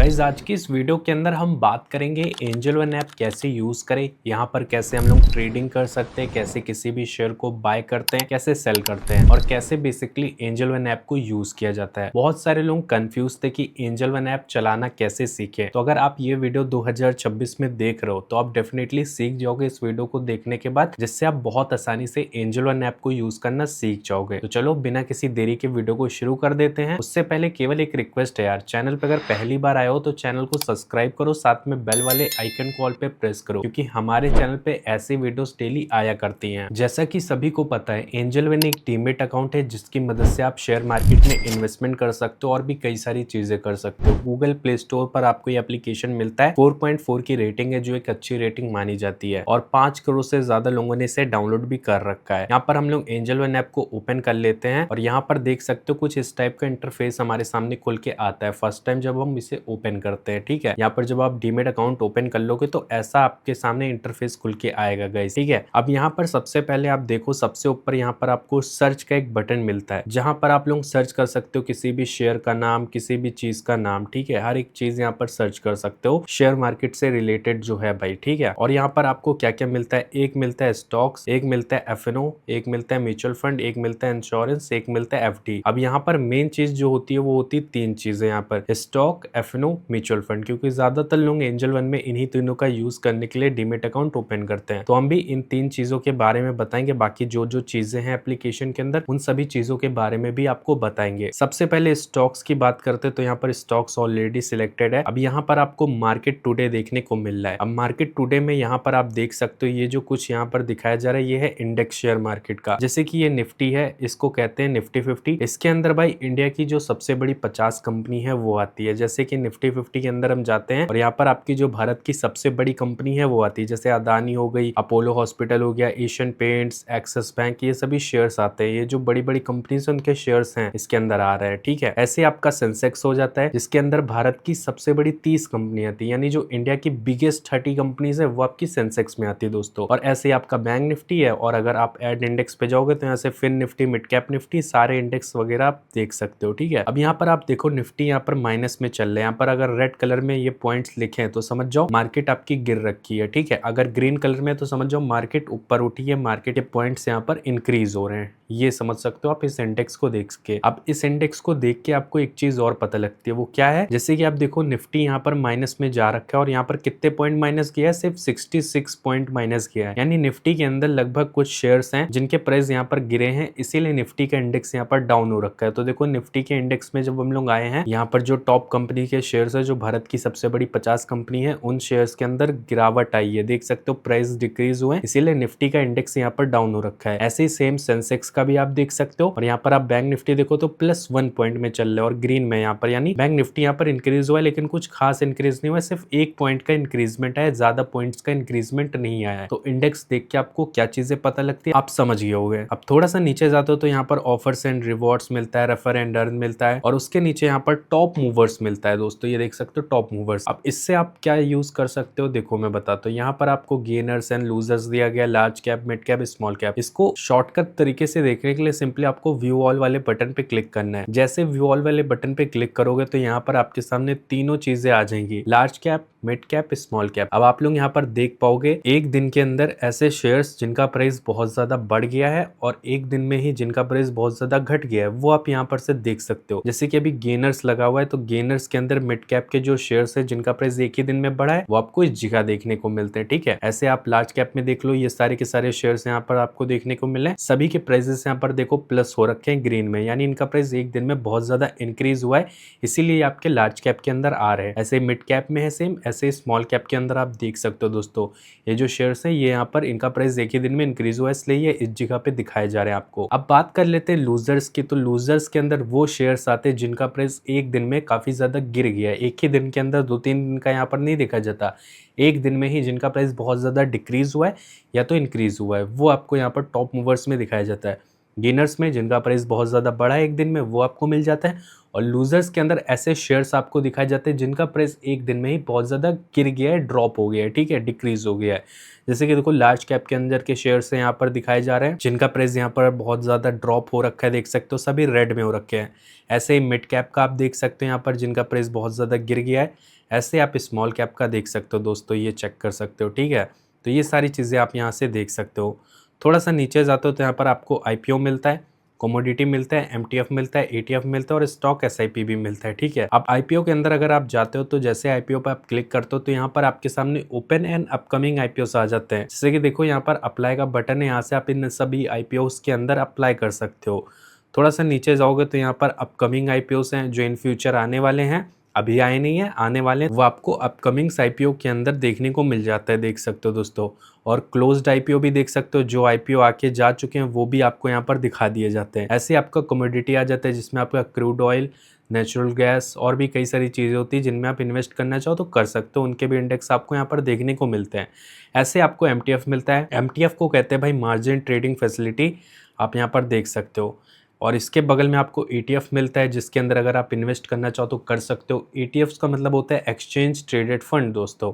Guys आज की इस वीडियो के अंदर हम बात करेंगे एंजल वन ऐप कैसे यूज करें, यहाँ पर कैसे हम लोग ट्रेडिंग कर सकते हैं, कैसे किसी भी शेयर को बाय करते हैं, कैसे सेल करते हैं और कैसे बेसिकली एंजल वन ऐप को यूज किया जाता है। बहुत सारे लोग कंफ्यूज थे कि एंजल वन ऐप चलाना कैसे सीखे। तो अगर आप ये वीडियो 2026 में देख रहे हो तो आप डेफिनेटली सीख जाओगे इस वीडियो को देखने के बाद, जिससे आप बहुत आसानी से एंजल वन ऐप को यूज करना सीख जाओगे। तो चलो बिना किसी देरी के वीडियो को शुरू कर देते हैं। उससे पहले केवल एक रिक्वेस्ट है यार, चैनल पे अगर पहली बार आए हो तो चैनल को सब्सक्राइब करो, साथ में बेल वाले आइकन को ऑल पे प्रेस करो, क्योंकि हमारे चैनल पे ऐसी वीडियोस डेली आया करती हैं। जैसा कि सभी को पता है, एंजल वन एक डीमेट अकाउंट है जिसकी मदद से आप शेयर मार्केट में इन्वेस्टमेंट कर सकते हो और भी कई सारी चीजें कर सकते हो। गूगल प्ले स्टोर पर आपको ये एप्लीकेशन मिलता है। 4.4 की रेटिंग है, जो एक अच्छी रेटिंग मानी जाती है और 5 करोड़ से ज्यादा लोगों ने इसे डाउनलोड भी कर रखा है। यहाँ पर हम लोग एंजल वन ऐप को ओपन कर लेते हैं और यहाँ पर देख सकते हो कुछ इस टाइप का इंटरफेस हमारे सामने खुल के आता है फर्स्ट टाइम जब हम इसे ओपन करते हैं। ठीक है, यहाँ पर जब आप डीमेट अकाउंट ओपन कर लोगे तो ऐसा आपके सामने इंटरफेस खुल के आएगा गाइस। ठीक है, अब यहाँ पर सबसे पहले आप देखो, सबसे ऊपर यहाँ पर आपको सर्च का एक बटन मिलता है, जहां पर आप लोग सर्च कर सकते हो किसी भी शेयर का नाम, किसी भी चीज का नाम। ठीक है, हर एक चीज यहाँ पर सर्च कर सकते हो शेयर मार्केट से रिलेटेड जो है भाई। ठीक है, और यहाँ पर आपको क्या क्या मिलता है, एक मिलता है स्टॉक्स, एक मिलता है एफएनओ, एक मिलता है म्यूचुअल फंड, एक मिलता है इंश्योरेंस, एक मिलता है एफडी। अब यहाँ पर मेन चीज जो होती है वो होती है तीन चीजें, यहाँ पर स्टॉक, एफएनओ, म्यूचुअल फंड, क्योंकि ज्यादातर लोग एंजल वन में इन्हीं तीनों का यूज करने के लिए डीमेट अकाउंट ओपन करते हैं। तो हम भी इन तीन चीजों के बारे में बताएंगे, बाकी जो जो चीजें हैं एप्लीकेशन के अंदर उन सभी चीजों के बारे में भी आपको बताएंगे। सबसे पहले स्टॉक्स की बात करते हैं तो यहाँ पर स्टॉक्स ऑलरेडी सिलेक्टेड है। अब यहाँ पर आपको मार्केट टुडे देखने को मिल रहा है। अब मार्केट टुडे में यहाँ पर आप देख सकते हो ये जो कुछ यहाँ पर दिखाया जा रहा है ये है इंडेक्स शेयर मार्केट का। जैसे कि ये निफ्टी है, इसको कहते हैं निफ्टी 50। इसके अंदर भाई इंडिया की जो सबसे बड़ी 50 कंपनी है वो आती है। जैसे कि निफ्टी 50 के अंदर हम जाते हैं और यहाँ पर आपकी जो भारत की सबसे बड़ी कंपनी है वो आती है, जैसे अदानी हो गई, अपोलो हॉस्पिटल हो गया, एशियन पेंट्स, एक्सिस बैंक, ये सभी शेयर्स आते हैं। ये जो बड़ी बड़ी कंपनीज है उनके शेयर्स हैं इसके अंदर आ रहे हैं। ठीक है, ऐसे आपका सेंसेक्स हो जाता है जिसके अंदर भारत की सबसे बड़ी 30 कंपनी आती है, यानी जो इंडिया की बिगेस्ट 30 कंपनीज है वो आपकी सेंसेक्स में आती है दोस्तों। और ऐसे आपका बैंक निफ्टी है, और अगर आप एड इंडेक्स पे जाओगे तो यहाँ से Fin Nifty, mid cap Nifty, सारे इंडेक्स वगैरह आप देख सकते हो। ठीक है, अब यहाँ पर आप देखो निफ्टी यहाँ पर माइनस में चल रहे हैं। यहाँ पर अगर रेड कलर में ये पॉइंट्स लिखे हैं तो समझ जाओ मार्केट आपकी गिर रखी है। ठीक है, अगर ग्रीन कलर में तो समझ जाओ मार्केट ऊपर उठी है, मार्केट के पॉइंट्स यहाँ पर इंक्रीज हो रहे हैं। ये समझ सकते हो आप इस इंडेक्स को देख के। अब इस इंडेक्स को देख के आपको एक चीज और पता लगती है, वो क्या है, जैसे कि आप देखो निफ्टी यहाँ पर माइनस में जा रखा है और यहाँ पर कितने पॉइंट माइनस किया है, सिर्फ 66 पॉइंट माइनस किया है। यानी निफ्टी के अंदर लगभग कुछ शेयर्स हैं जिनके प्राइस यहाँ पर गिरे हैं, इसीलिए निफ्टी का इंडेक्स यहाँ पर डाउन हो रखा है। तो देखो निफ्टी के इंडेक्स में जब हम लोग आए हैं, यहाँ पर जो टॉप कंपनी के शेयर्स है, जो भारत की सबसे बड़ी 50 कंपनी है, उन शेयर्स के अंदर गिरावट आई है। देख सकते हो प्राइस डिक्रीज हुए, इसीलिए निफ्टी का इंडेक्स यहाँ पर डाउन हो रखा है। ऐसे ही सेम सेंसेक्स का भी आप देख सकते हो। और यहाँ पर आप बैंक निफ्टी देखो तो +1 पॉइंट में चल रहा है और ग्रीन में यहाँ पर, यानी बैंक निफ्टी यहाँ पर इंक्रीज हुआ है लेकिन कुछ खास इंक्रीज नहीं हुआ, सिर्फ 1 पॉइंट का इंक्रीजमेंट है, ज्यादा पॉइंट्स का इंक्रीजमेंट नहीं आया है। तो इंडेक्स देख के आपको क्या चीजें पता लगती है आप समझ गए होंगे। अब थोड़ा सा नीचे जाते हो तो यहाँ पर ऑफर्स एंड रिवॉर्ड्स मिलता है, रेफर एंड अर्न मिलता है, और उसके नीचे यहाँ पर टॉप मूवर्स मिलता है दोस्तों। ये देख सकते हो टॉप मूवर्स। अब इससे आप क्या यूज कर सकते हो, देखो मैं बताता हूँ। यहाँ पर आपको गेनर्स एंड लूजर्स दिया गया, large cap, mid cap, small cap. इसको शॉर्टकट तरीके से देखने के लिए सिंपली आपको व्यू ऑल वाले बटन पे क्लिक करना है। जैसे व्यू ऑल वाले बटन पे क्लिक करोगे तो यहाँ पर आपके सामने तीनों चीजें आ जाएंगी, large cap, mid cap, small cap. अब आप लोग यहाँ पर देख पाओगे एक दिन के अंदर ऐसे शेयर्स जिनका प्राइस बहुत ज्यादा बढ़ गया है और एक दिन में ही जिनका प्राइस बहुत ज्यादा घट गया है, वो आप यहाँ पर से देख सकते हो। जैसे कि अभी गेनर्स लगा हुआ है तो गेनर्स के अंदर मिड कैप के जो शेयर्स है जिनका प्राइस एक ही दिन में बढ़ा है वो आपको इस जगह देखने को मिलते हैं। ठीक है, ऐसे आप लार्ज कैप में देख लो, ये सारे के सारे शेयर्स यहाँ पर आपको देखने को मिले, सभी के प्राइसेस यहाँ पर देखो प्लस हो रखे हैं ग्रीन में, यानी इनका प्राइस एक दिन में बहुत ज्यादा इंक्रीज हुआ है, इसीलिए आपके लार्ज कैप के अंदर आ रहे हैं। ऐसे मिड कैप में है सेम, ऐसे स्मॉल कैप के अंदर आप देख सकते हो दोस्तों। ये जो शेयर्स है ये यहाँ पर इनका प्राइस एक ही दिन में इंक्रीज हुआ है, इसलिए ये इस जगह पे दिखाए जा रहे हैं आपको। अब बात कर लेते हैं लूजर्स की। तो लूजर्स के अंदर वो शेयर्स आते हैं जिनका प्राइस एक दिन में काफी ज्यादा गिर गया है। एक ही दिन के अंदर 2-3 दिन का यहाँ पर नहीं देखा जाता, एक दिन में ही जिनका प्राइस बहुत ज्यादा डिक्रीज हुआ है या तो इंक्रीज हुआ है, वो आपको यहाँ पर टॉप मूवर्स में दिखाया जाता है। गेनर्स में जिनका प्राइस बहुत ज़्यादा बढ़ा है एक दिन में वो आपको मिल जाता है, और लूजर्स के अंदर ऐसे शेयर्स आपको दिखाए जाते हैं जिनका प्राइस एक दिन में ही बहुत ज़्यादा गिर गया है, ड्रॉप हो गया है, ठीक है, डिक्रीज हो गया है। जैसे कि देखो लार्ज कैप के अंदर के शेयर्स यहाँ पर दिखाए जा रहे हैं जिनका प्राइस यहाँ पर बहुत ज़्यादा ड्रॉप हो रखा है, देख सकते हो सभी रेड में हो रखे हैं। ऐसे ही मिड कैप का आप देख सकते हो यहाँ पर जिनका प्राइस बहुत ज़्यादा गिर गया है। ऐसे आप स्मॉल कैप का देख सकते हो दोस्तों, ये चेक कर सकते हो, ठीक है। तो ये सारी चीज़ें आप यहाँ से देख सकते हो। थोड़ा सा नीचे जाते हो तो यहाँ पर आपको आईपीओ मिलता है, कमोडिटी मिलता है, एमटीएफ मिलता है, एटीएफ मिलता है और स्टॉक एसआईपी भी मिलता है, ठीक है। अब आईपीओ के अंदर अगर आप जाते हो तो जैसे आईपीओ पर आप क्लिक करते हो तो यहाँ पर आपके सामने ओपन एंड अपकमिंग आईपीओ आ जाते हैं। जैसे कि देखो यहाँ पर अप्लाई का बटन है, यहाँ से आप इन सभी आईपीओ के अंदर अप्लाई कर सकते हो। थोड़ा सा नीचे जाओगे तो यहाँ पर अपकमिंग आईपीओ हैं जो इन फ्यूचर आने वाले हैं, अभी आए नहीं है, आने वाले हैं, वो आपको अपकमिंग आईपीओ के अंदर देखने को मिल जाता है, देख सकते हो दोस्तों। और क्लोज्ड आईपीओ भी देख सकते हो, जो आईपीओ आके जा चुके हैं वो भी आपको यहाँ पर दिखा दिए जाते हैं। ऐसे आपका कमोडिटी आ जाता है जिसमें आपका क्रूड ऑयल, नेचुरल गैस और भी कई सारी चीज़ें होती है जिनमें आप इन्वेस्ट करना चाहो तो कर सकते हो, उनके भी इंडेक्स आपको यहाँ पर देखने को मिलते हैं। ऐसे आपको एमटीएफ मिलता है, एमटीएफ को कहते हैं भाई मार्जिन ट्रेडिंग फैसिलिटी, आप यहाँ पर देख सकते हो। और इसके बगल में आपको ETF मिलता है जिसके अंदर अगर आप इन्वेस्ट करना चाहो तो कर सकते हो। ETFs का मतलब होता है एक्सचेंज ट्रेडेड फंड दोस्तों।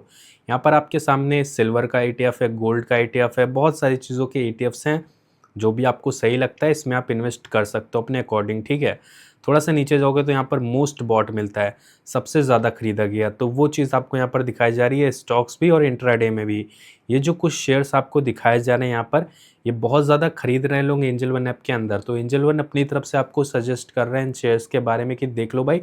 यहाँ पर आपके सामने सिल्वर का ETF है, गोल्ड का ETF है, बहुत सारी चीज़ों के ETFs हैं। जो भी आपको सही लगता है इसमें आप इन्वेस्ट कर सकते हो अपने अकॉर्डिंग, ठीक है। थोड़ा सा नीचे जाओगे तो यहाँ पर मोस्ट बॉट मिलता है, सबसे ज़्यादा खरीदा गया, तो वो चीज़ आपको यहाँ पर दिखाई जा रही है स्टॉक्स भी और इंट्राडे में भी। ये जो कुछ शेयर्स आपको दिखाए जा रहे हैं यहाँ पर, ये बहुत ज़्यादा खरीद रहे हैं लोग एंजल वन ऐप के अंदर। तो एंजल वन अपनी तरफ से आपको सजेस्ट कर रहे हैं इन शेयर्स के बारे में कि देख लो भाई,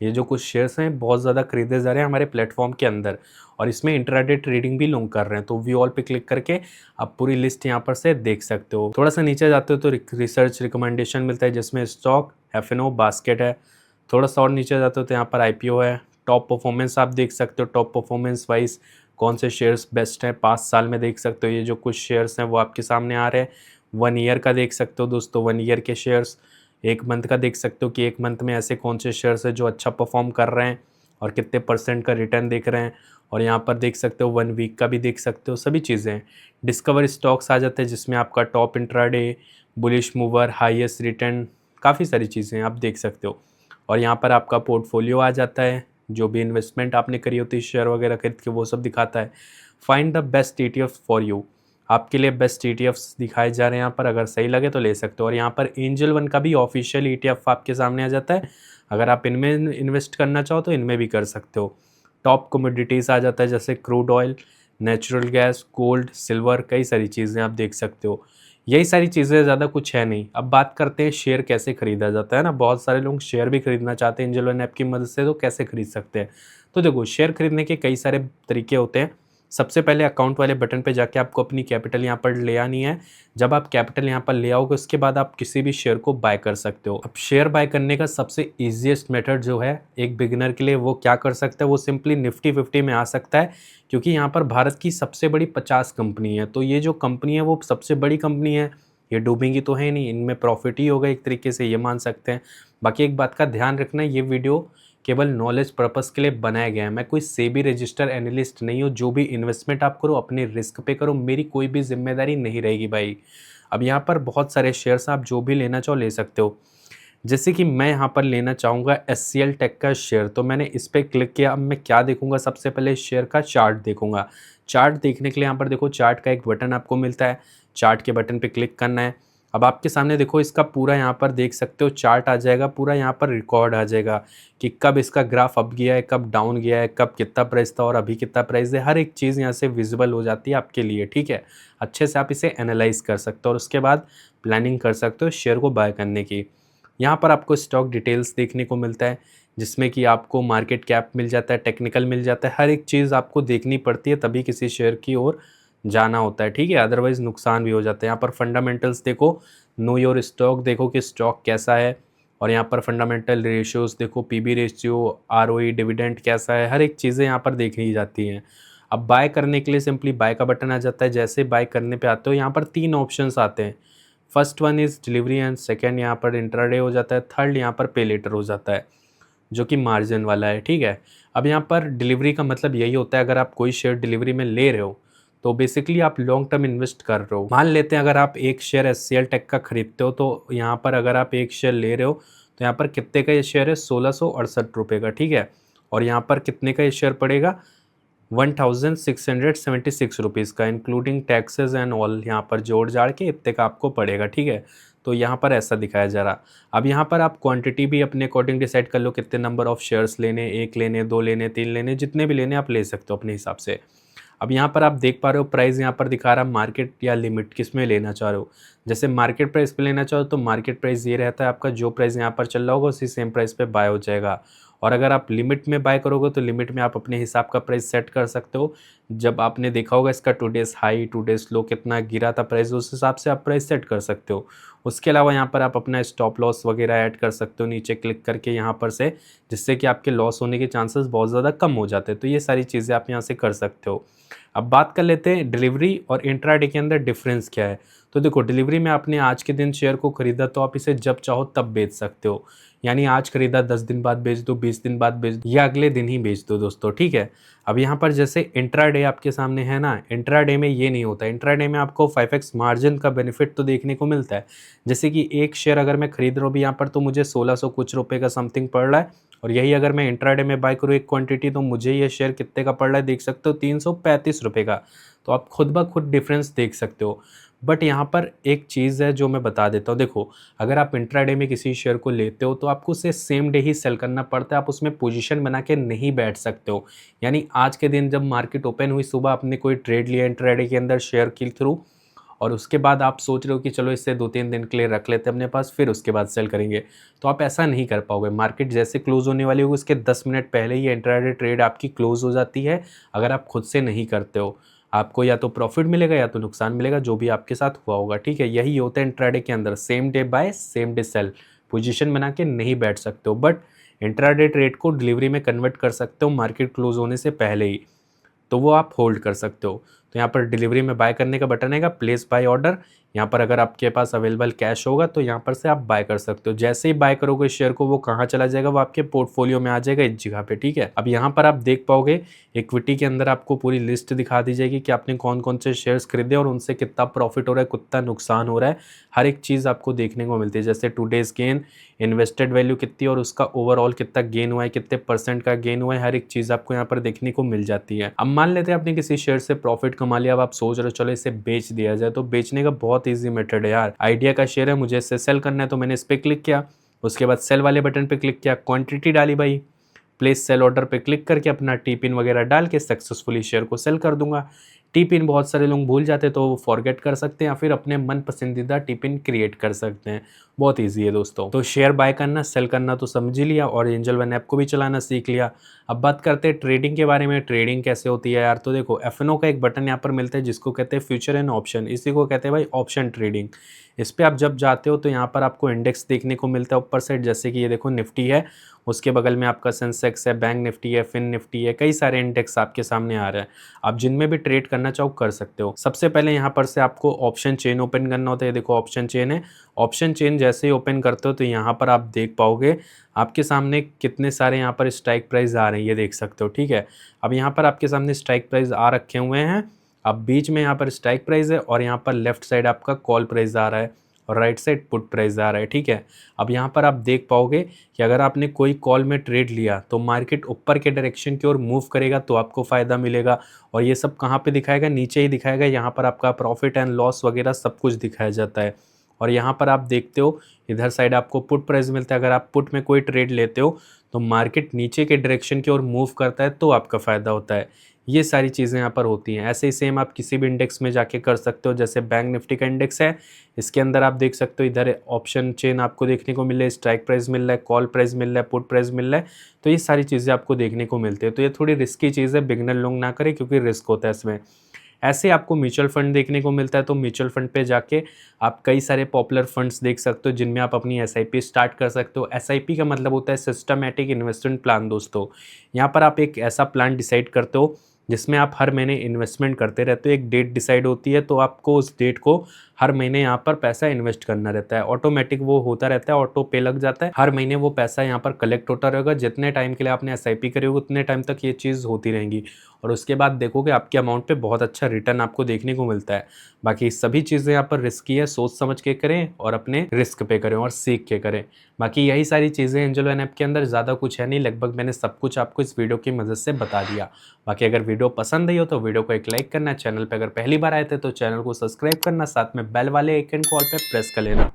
ये जो कुछ शेयर्स हैं बहुत ज़्यादा खरीदे जा रहे हैं हमारे प्लेटफॉर्म के अंदर, और इसमें इंट्राडे ट्रेडिंग भी लोग कर रहे हैं। तो व्यू ऑल पे क्लिक करके आप पूरी लिस्ट यहाँ पर से देख सकते हो। थोड़ा सा नीचे जाते हो तो रिसर्च रिकमेंडेशन मिलता है जिसमें स्टॉक, एफएनओ, बास्केट है। थोड़ा सा और नीचे जाते हो तो यहाँ पर आईपीओ है, टॉप परफॉर्मेंस आप देख सकते हो, टॉप परफॉर्मेंस वाइज कौन से शेयर्स बेस्ट हैं 5 साल में, देख सकते हो। ये जो कुछ शेयर्स हैं वो आपके सामने आ रहे हैं। 1 ईयर का देख सकते हो दोस्तों, 1 ईयर के शेयर्स। 1 मंथ का देख सकते हो कि 1 मंथ में ऐसे कौन से शेयर्स हैं जो अच्छा परफॉर्म कर रहे हैं और कितने % का रिटर्न देख रहे हैं। और यहाँ पर देख सकते हो 1 वीक का भी देख सकते हो, सभी चीज़ें। डिस्कवर स्टॉक्स आ जाते हैं जिसमें आपका top intraday, bullish mover, highest return, काफ़ी सारी चीज़ें आप देख सकते हो। और यहाँ पर आपका पोर्टफोलियो आ जाता है, जो भी इन्वेस्टमेंट आपने करी होती है शेयर वगैरह खरीद के वो सब दिखाता है। Find the best ETF for you, आपके लिए बेस्ट ETFs दिखाए जा रहे हैं यहाँ पर, अगर सही लगे तो ले सकते हो। और यहाँ पर एंजल वन का भी ऑफिशियल ETF आपके सामने आ जाता है, अगर आप इनमें इन्वेस्ट करना चाहो तो इनमें भी कर सकते हो। टॉप कमोडिटीज़ आ जाता है जैसे crude oil, natural gas, gold, silver, कई सारी चीज़ें आप देख सकते हो। यही सारी चीज़ें, ज़्यादा कुछ है नहीं। अब बात करते हैं शेयर कैसे खरीदा जाता है ना, बहुत सारे लोग शेयर भी खरीदना चाहते हैं एंजल वन ऐप की मदद से, तो कैसे खरीद सकते हैं। तो देखो शेयर खरीदने के कई सारे तरीके होते हैं। सबसे पहले अकाउंट वाले बटन पे जाके आपको अपनी कैपिटल यहाँ पर ले आनी है। जब आप कैपिटल यहाँ पर ले आओगे उसके बाद आप किसी भी शेयर को बाय कर सकते हो। अब शेयर बाय करने का सबसे ईजिएस्ट मेथड जो है एक बिगिनर के लिए, वो क्या कर सकता है, वो सिंपली निफ्टी 50 में आ सकता है। क्योंकि यहाँ पर भारत की सबसे बड़ी 50 कंपनी है, तो ये जो कंपनी है वो सबसे बड़ी कंपनी है, ये डूबेंगी तो है नहीं, इनमें प्रॉफिट ही होगा एक तरीके से, ये मान सकते हैं। बाकी एक बात का ध्यान रखना, ये वीडियो केवल नॉलेज पर्पस के लिए बनाया गया है। मैं कोई सेबी रजिस्टर एनालिस्ट नहीं हूँ। जो भी इन्वेस्टमेंट आप करो अपने रिस्क पे करो, मेरी कोई भी जिम्मेदारी नहीं रहेगी भाई। अब यहाँ पर बहुत सारे शेयर्स आप जो भी लेना चाहो ले सकते हो। जैसे कि मैं यहाँ पर लेना चाहूँगा HCL टेक का शेयर, तो मैंने इस पर क्लिक किया। अब मैं क्या देखूँगा, सबसे पहले शेयर का चार्ट देखूँगा। चार्ट देखने के लिए यहाँ पर देखो चार्ट का एक बटन आपको मिलता है, चार्ट के बटन पे क्लिक करना है। अब आपके सामने देखो इसका पूरा यहाँ पर देख सकते हो चार्ट आ जाएगा, पूरा यहाँ पर रिकॉर्ड आ जाएगा कि कब इसका ग्राफ अप गया है, कब डाउन गया है, कब कितना प्राइस था और अभी कितना प्राइस है। हर एक चीज़ यहाँ से विजिबल हो जाती है आपके लिए, ठीक है। अच्छे से आप इसे एनालाइज कर सकते हो और उसके बाद प्लानिंग कर सकते हो शेयर को बाय करने की। यहाँ पर आपको स्टॉक डिटेल्स देखने को मिलता है जिसमें कि आपको मार्केट कैप मिल जाता है, टेक्निकल मिल जाता है, हर एक चीज़ आपको देखनी पड़ती है तभी किसी शेयर की ओर जाना होता है, ठीक है। अदरवाइज़ नुकसान भी हो जाता है। यहाँ पर फंडामेंटल्स देखो, नो योर स्टॉक देखो कि स्टॉक कैसा है, और यहाँ पर फंडामेंटल रेशियोज़ देखो, PB रेशियो, ROE, डिविडेंड कैसा है, हर एक चीज़ें यहाँ पर देखी जाती हैं। अब बाय करने के लिए सिंपली बाय का बटन आ जाता है। जैसे बाय करने पे आते हो यहाँ पर 3 ऑप्शंस आते हैं। First one is delivery and second यहाँ पर इंट्राडे हो जाता है, थर्ड यहाँ पर पे लेटर हो जाता है जो कि मार्जिन वाला है, ठीक है। अब यहाँ पर डिलीवरी का मतलब यही होता है, अगर आप कोई शेयर डिलीवरी में ले रहे हो तो बेसिकली आप लॉन्ग टर्म इन्वेस्ट कर रहे हो। मान लेते हैं अगर आप एक शेयर एचसीएल टेक का खरीदते हो तो यहाँ पर अगर आप एक शेयर ले रहे हो तो यहाँ पर कितने का ये शेयर है, 1668 रुपये का, ठीक है। और यहाँ पर कितने का ये शेयर पड़ेगा, 1676 रुपीज़ का, इंक्लूडिंग टैक्सेस एंड ऑल, यहाँ पर जोड़ जाड़ के इतने का आपको पड़ेगा, ठीक है। तो यहाँ पर ऐसा दिखाया जा रहा। अब यहाँ पर आप क्वांटिटी भी अपने अकॉर्डिंग डिसाइड कर लो, कितने नंबर ऑफ शेयर्स लेने, एक लेने, दो लेने, तीन लेने, जितने भी लेने आप ले सकते हो अपने हिसाब से। अब यहाँ पर आप देख पा रहे हो प्राइस यहाँ पर दिखा रहा, मार्केट या लिमिट किस में लेना चाह रहे हो। जैसे मार्केट प्राइस पे लेना चाहो तो मार्केट प्राइस ये रहता है आपका, जो प्राइस यहाँ पर चल रहा होगा उसी सेम प्राइस पे बाय हो जाएगा। और अगर आप लिमिट में बाय करोगे तो लिमिट में आप अपने हिसाब का प्राइस सेट कर सकते हो। जब आपने देखा होगा इसका टुडेस हाई टुडेस लो कितना गिरा था प्राइस, उस हिसाब से आप प्राइस सेट कर सकते हो। उसके अलावा यहाँ पर आप अपना स्टॉप लॉस वगैरह ऐड कर सकते हो नीचे क्लिक करके यहाँ पर से, जिससे कि आपके लॉस होने के चांसेस बहुत ज़्यादा कम हो जाते हैं। तो ये सारी चीज़ें आप यहाँ से कर सकते हो। अब बात कर लेते हैं डिलीवरी और इंट्राडे के अंदर डिफरेंस क्या है। तो देखो, डिलीवरी में आपने आज के दिन शेयर को खरीदा तो आप इसे जब चाहो तब बेच सकते हो, यानी आज खरीदा 10 दिन बाद बेच दो, 20 दिन बाद बेच दो, या अगले दिन ही बेच दो दोस्तों, ठीक है। अब यहाँ पर जैसे इंट्राडे आपके सामने है ना, इंट्राडे में ये नहीं होता। इंट्राडे में आपको 5x मार्जिन का बेनिफिट तो देखने को मिलता है। जैसे कि एक शेयर अगर मैं खरीद रहा हूँ भी यहाँ पर तो मुझे 1600 कुछ रुपए का समथिंग पड़ रहा है, और यही अगर मैं इंट्राडे में बाय करूँ एक क्वांटिटी तो मुझे ये शेयर कितने का पड़ रहा है देख सकते हो, 335 रुपये का। तो आप खुद ब खुद डिफरेंस देख सकते हो। बट यहाँ पर एक चीज़ है जो मैं बता देता हूँ, देखो अगर आप इंट्राडे में किसी शेयर को लेते हो तो आपको उसे सेम डे ही सेल करना पड़ता है, आप उसमें पोजीशन बना के नहीं बैठ सकते हो। यानी आज के दिन जब मार्केट ओपन हुई, सुबह आपने कोई ट्रेड लिया इंट्राडे के अंदर शेयर के थ्रू, और उसके बाद आप सोच रहे हो कि चलो इससे 2-3 दिन के लिए रख लेते हैं अपने पास, फिर उसके बाद सेल करेंगे, तो आप ऐसा नहीं कर पाओगे। मार्केट जैसे क्लोज होने वाली होगी उसके 10 मिनट पहले ही इंट्राडे ट्रेड आपकी क्लोज हो जाती है। अगर आप खुद से नहीं करते हो, आपको या तो प्रॉफिट मिलेगा या तो नुकसान मिलेगा, जो भी आपके साथ हुआ होगा, ठीक है। यही होता है इंट्राडे के अंदर, same day buy same day sell, position बना के नहीं बैठ सकते हो। बट इंट्राडे ट्रेड को डिलीवरी में कन्वर्ट कर सकते हो मार्केट क्लोज होने से पहले ही, तो वो आप होल्ड कर सकते हो। तो यहाँ पर डिलीवरी में बाय करने का बटन आएगा, प्लेस बाय ऑर्डर। यहाँ पर अगर आपके पास अवेलेबल कैश होगा तो यहाँ पर से आप बाय कर सकते हो। जैसे ही बाय करोगे शेयर को, वो कहाँ चला जाएगा, वो आपके पोर्टफोलियो में आ जाएगा इस जगह पे, ठीक है। अब यहाँ पर आप देख पाओगे इक्विटी के अंदर आपको पूरी लिस्ट दिखा दी जाएगी कि आपने कौन कौन से शेयर्स खरीदे और उनसे कितना प्रॉफिट हो रहा है, कितना नुकसान हो रहा है, हर एक चीज़ आपको देखने को मिलती है। जैसे टुडेज गेन, इन्वेस्टेड वैल्यू कितनी और उसका ओवरऑल कितना गेन हुआ है, कितने % का गेन हुआ है, हर एक चीज़ आपको यहाँ पर देखने को मिल जाती है। अब मान लेते हैं आपने किसी शेयर से प्रॉफिट कमा लिया, अब आप सोच रहे हो चलो इसे बेच दिया जाए, तो बेचने का बहुत ईजी मेथड है यार। आइडिया का शेयर है, मुझे इसे सेल करना है, तो मैंने इस पर क्लिक किया, उसके बाद सेल वाले बटन पे क्लिक किया, क्वांटिटी डाली भाई, प्लेस सेल ऑर्डर पे क्लिक करके अपना टी पिन वगैरह डाल के सक्सेसफुली शेयर को सेल कर दूंगा। टी पिन बहुत सारे लोग भूल जाते हैं तो वो फॉरगेट कर सकते हैं या फिर अपने मन पसंदीदा टी पिन क्रिएट कर सकते हैं। बहुत ईजी है दोस्तों। तो शेयर बाय करना सेल करना तो समझ ही लिया और एंजल वन ऐप को भी चलाना सीख लिया। अब बात करते हैं ट्रेडिंग के बारे में। ट्रेडिंग कैसे होती है यार, तो देखो एफएनओ का एक बटन यहाँ पर मिलता है जिसको कहते हैं फ्यूचर एंड ऑप्शन, इसी को कहते हैं भाई ऑप्शन ट्रेडिंग। इस पर आप जब जाते हो तो यहाँ पर आपको इंडेक्स देखने को मिलता है ऊपर साइड, जैसे कि ये देखो निफ्टी है, उसके बगल में आपका सेंसेक्स है, बैंक निफ्टी है, फिन निफ्टी है, कई सारे इंडेक्स आपके सामने आ रहे हैं। आप जिनमें भी ट्रेड करना चाहो कर सकते हो। सबसे पहले यहाँ पर से आपको ऑप्शन चेन ओपन करना होता है। देखो ऑप्शन चेन है, ऑप्शन चेन जैसे ही ओपन करते हो तो यहाँ पर आप देख पाओगे आपके सामने कितने सारे यहाँ पर स्ट्राइक प्राइस आ रहे हैं, ये देख सकते हो, ठीक है। अब यहाँ पर आपके सामने स्ट्राइक प्राइस आ रखे हुए हैं। अब बीच में यहाँ पर स्ट्राइक प्राइस है और यहाँ पर लेफ्ट साइड आपका कॉल प्राइस आ रहा है और राइट साइड पुट प्राइस आ रहा है, ठीक है। अब यहाँ पर आप देख पाओगे कि अगर आपने कोई कॉल में ट्रेड लिया तो मार्केट ऊपर के डायरेक्शन की ओर मूव करेगा तो आपको फ़ायदा मिलेगा। और ये सब कहाँ पे दिखाएगा, नीचे ही दिखाएगा। यहाँ पर आपका प्रॉफिट एंड लॉस वगैरह सब कुछ दिखाया जाता है। और यहाँ पर आप देखते हो इधर साइड आपको पुट प्राइस मिलता है। अगर आप पुट में कोई ट्रेड लेते हो तो मार्केट नीचे के डायरेक्शन की ओर मूव करता है तो आपका फ़ायदा होता है। ये सारी चीज़ें यहाँ पर होती हैं। ऐसे ही सेम आप किसी भी इंडेक्स में जाके कर सकते हो। जैसे बैंक निफ्टी का इंडेक्स है, इसके अंदर आप देख सकते हो इधर ऑप्शन चेन आपको देखने को मिल रहा है, स्ट्राइक प्राइस मिल रहा है, कॉल प्राइस मिल रहा है, पुट प्राइस मिल रहा है। तो ये सारी चीज़ें आपको देखने को मिलती है। तो ये थोड़ी रिस्की चीज़ है, बिगनर लोग ना करें क्योंकि रिस्क होता है इसमें। ऐसे आपको म्यूचुअल फंड देखने को मिलता है, तो म्यूचुअल फंड पे जाके आप कई सारे पॉपुलर फंड्स देख सकते हो जिनमें आप अपनी एसआईपी स्टार्ट कर सकते हो। एसआईपी का मतलब होता है सिस्टमैटिक इन्वेस्टमेंट प्लान दोस्तों। यहाँ पर आप एक ऐसा प्लान डिसाइड करते हो जिसमें आप हर महीने इन्वेस्टमेंट करते रहते हो। एक डेट डिसाइड होती है, तो आपको उस डेट को हर महीने यहाँ पर पैसा इन्वेस्ट करना रहता है। ऑटोमेटिक वो होता रहता है, ऑटो पे लग जाता है। हर महीने वो पैसा यहाँ पर कलेक्ट होता रहेगा। जितने टाइम के लिए आपने एसआईपी करी होगी उतने टाइम तक ये चीज़ होती रहेंगी, और उसके बाद देखोगे आपके अमाउंट पे बहुत अच्छा रिटर्न आपको देखने को मिलता है। बाकी सभी चीज़ें यहाँ पर रिस्की है, सोच समझ के करें और अपने रिस्क पे करें और सीख के करें। बाकी यही सारी चीज़ें एंजल वन ऐप के अंदर, ज़्यादा कुछ है नहीं, लगभग मैंने सब कुछ आपको इस वीडियो की मदद से बता दिया। बाकी अगर वीडियो पसंद आई हो तो वीडियो को एक लाइक करना, चैनल पे अगर पहली बार आए थे तो चैनल को सब्सक्राइब करना, साथ में बेल वाले आइकन को ऑल पे प्रेस कर लेना।